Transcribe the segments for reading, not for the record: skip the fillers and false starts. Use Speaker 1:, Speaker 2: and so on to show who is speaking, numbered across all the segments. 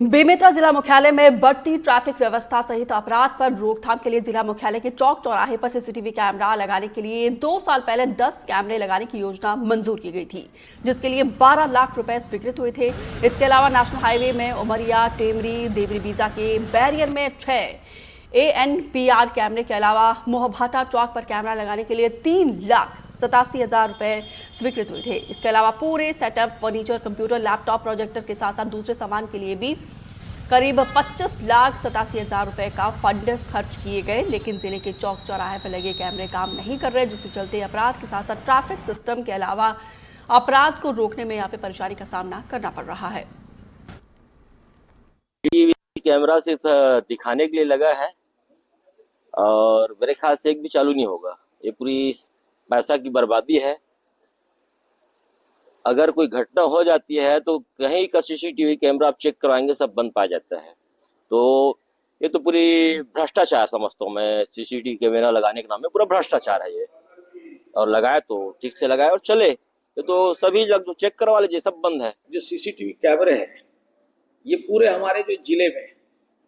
Speaker 1: बेमेतरा जिला मुख्यालय में बढ़ती ट्रैफिक व्यवस्था सहित अपराध पर रोकथाम के लिए जिला मुख्यालय के चौक चौराहे पर सीसीटीवी कैमरा लगाने के लिए 2 साल पहले 10 कैमरे लगाने की योजना मंजूर की गई थी, जिसके लिए 12 लाख रुपए स्वीकृत हुए थे। इसके अलावा नेशनल हाईवे में उमरिया, टेमरी, देवरी बीजा के बैरियर में 6 ANPR कैमरे के अलावा मोहभाटा चौक पर कैमरा लगाने के लिए 3,87,000 रुपए स्वीकृत हुए थे। इसके अलावा पूरे setup, furniture, computer, laptop, projector के साथ साथ दूसरे सामान के लिए भी करीब 25,87,000 रुपए का फंड खर्च किए गए। लेकिन जिले के चौक चौराहे पर लगे कैमरे काम नहीं कर रहे, जिसके चलते अपराध के साथ साथ ट्रैफिक सिस्टम के अलावा अपराध को रोकने में यहाँ पे परेशानी का सामना करना पड़ रहा है।
Speaker 2: कैमरा सिर्फ दिखाने के लिए लगा है और मेरे ख्याल से एक भी चालू नहीं होगा। ये पूरी पैसा की बर्बादी है। अगर कोई घटना हो जाती है तो कहीं का सीसीटीवी कैमरा आप चेक करवाएंगे सब बंद पाया जाता है। तो ये तो पूरी भ्रष्टाचार समझता हूँ मैं। सीसीटीवी कैमरा लगाने के नाम में पूरा भ्रष्टाचार है ये। और लगाए तो ठीक से लगाए और चले, ये तो सभी लोग जो चेक करवा लीजिए सब बंद है।
Speaker 3: जो सीसीटीवी कैमरे हैं ये पूरे हमारे जो जिले में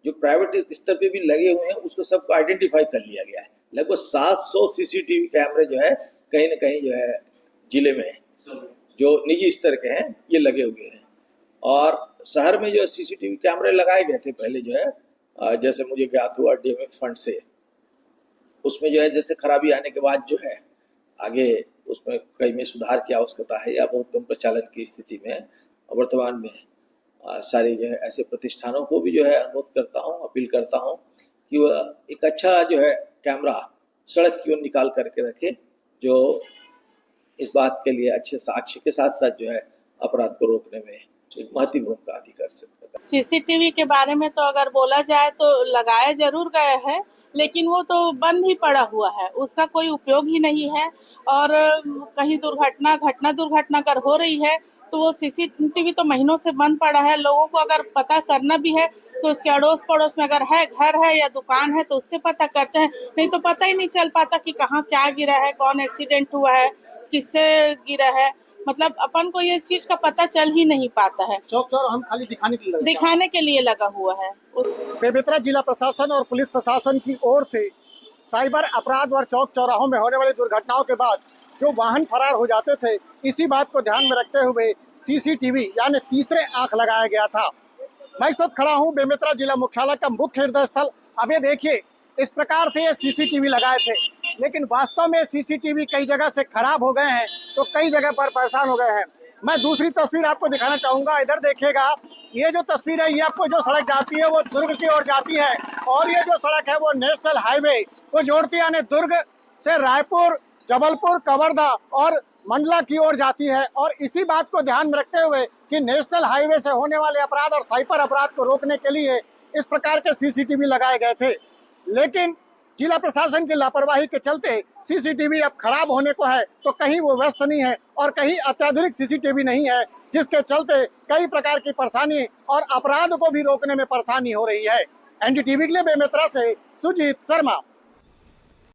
Speaker 3: जो प्राइवेट स्तर पे भी लगे हुए हैं उसको सबको आइडेंटिफाई कर लिया गया है। लगभग 700 सीसीटीवी कैमरे जो है कहीं ना कहीं जो है जिले में जो निजी स्तर के हैं ये लगे हुए हैं। और शहर में जो सीसीटीवी कैमरे लगाए गए थे पहले जो है जैसे मुझे ज्ञात हुआ DMF फंड से, उसमें जो है जैसे खराबी आने के बाद जो है आगे उसमें कई में सुधार की आवश्यकता है या बहुत कम प्रचालन की स्थिति में वर्तमान में सारे जो है ऐसे प्रतिष्ठानों को भी जो है अनुरोध करता हूँ, अपील करता हूँ कि वह एक अच्छा जो है कैमरा सड़क की ओर निकाल करके रखे, जो इस बात के लिए अच्छे साक्ष्य के साथ साथ जो है अपराध को रोकने में एक महत्वपूर्ण भूमिका अदा कर सकता है।
Speaker 4: सीसीटीवी के बारे में तो अगर बोला जाए तो लगाया जरूर गया है, लेकिन वो तो बंद ही पड़ा हुआ है, उसका कोई उपयोग ही नहीं है। और कहीं दुर्घटना अगर हो रही है तो वो सीसीटीवी तो महीनों से बंद पड़ा है। लोगों को अगर पता करना भी है तो उसके अड़ोस पड़ोस में अगर है, घर है या दुकान है तो उससे पता करते हैं, नहीं तो पता ही नहीं चल पाता कि कहाँ क्या गिरा है, कौन एक्सीडेंट हुआ है, किससे गिरा है। मतलब अपन को ये चीज का पता चल ही नहीं पाता है।
Speaker 5: चौक चौराहे हम खाली
Speaker 4: दिखाने के लिए लगा हुआ है।
Speaker 5: बेमेतरा जिला प्रशासन और पुलिस प्रशासन की ओर से साइबर अपराध और चौक चौराहों में होने वाली दुर्घटनाओं के बाद जो वाहन फरार हो जाते थे, इसी बात को ध्यान में रखते हुए सीसीटीवी यानी तीसरे आंख लगाया गया था। मैं इस वक्त खड़ा हूँ बेमेतरा जिला मुख्यालय का मुख्य हृदय स्थल। अब ये देखिए, इस प्रकार से ये सीसीटीवी लगाए थे, लेकिन वास्तव में सीसीटीवी कई जगह से खराब हो गए हैं तो कई जगह पर परेशान हो गए हैं। मैं दूसरी तस्वीर आपको दिखाना चाहूंगा, इधर देखिएगा। ये जो तस्वीर है ये आपको जो सड़क जाती है वो दुर्ग की ओर जाती है और ये जो सड़क है वो नेशनल हाईवे को जोड़ती है, यानी दुर्ग से रायपुर, जबलपुर, कवर्धा और मंडला की ओर जाती है। और इसी बात को ध्यान में रखते हुए कि नेशनल हाईवे से होने वाले अपराध और साइबर अपराध को रोकने के लिए इस प्रकार के सीसीटीवी लगाए गए थे, लेकिन जिला प्रशासन की लापरवाही के चलते सीसीटीवी अब खराब होने को है तो कहीं वो व्यस्त नहीं है और कहीं अत्याधुनिक सीसीटीवी नहीं है, जिसके चलते कई प्रकार की परेशानी और अपराध को भी रोकने में परेशानी हो रही है। NDTV के लिए बेमेतरा से सुजीत शर्मा।